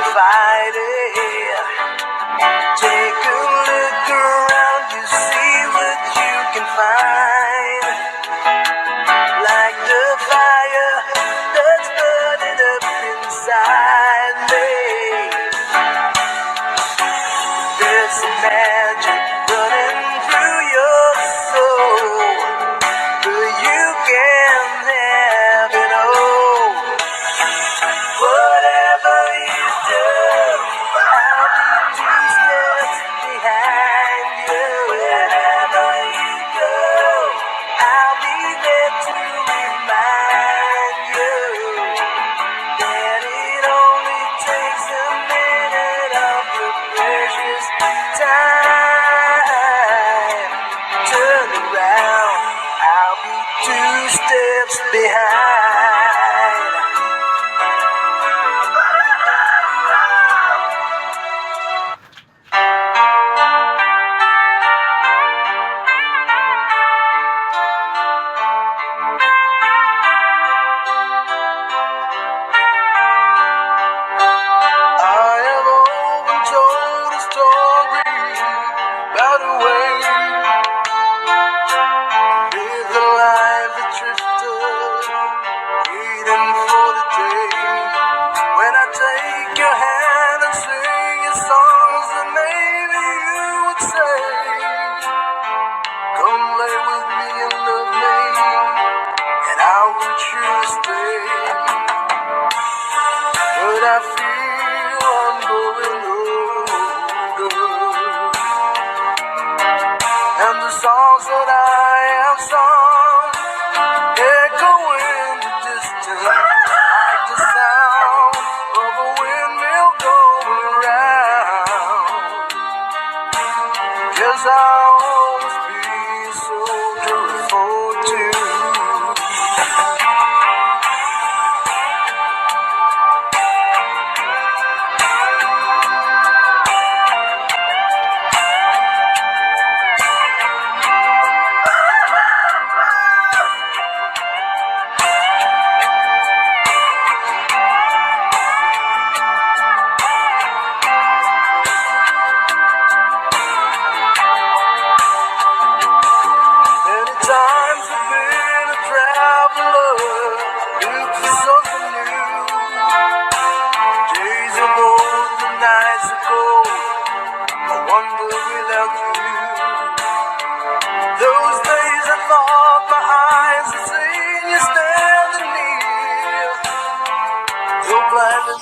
divided. Take a look around, you see what you can find. Like the fire that's burning up inside me. There's some magic running through your soul, but you can have it all. Whatever you do, I'll be 2 steps behind you. Wherever you go, I'll be there to remind you that it only takes a minute of your precious time. Turn around, I'll be 2 steps behind. I have often told a story about a way with a life that drifted, waiting for the day when I take your hand and sing you songs that maybe you would say, come lay with me and love me, and I will choose to stay. But I feel I'm growing older, and the songs that I have sung echo in the distance like the sound of a windmill going round. Guess I'll always be a soldier of fortune. Many times I've been a traveler, looking for something new. Days are old, the nights are cold, I wonder without you. Those days I thought my eyes had seen you standing near, though blinded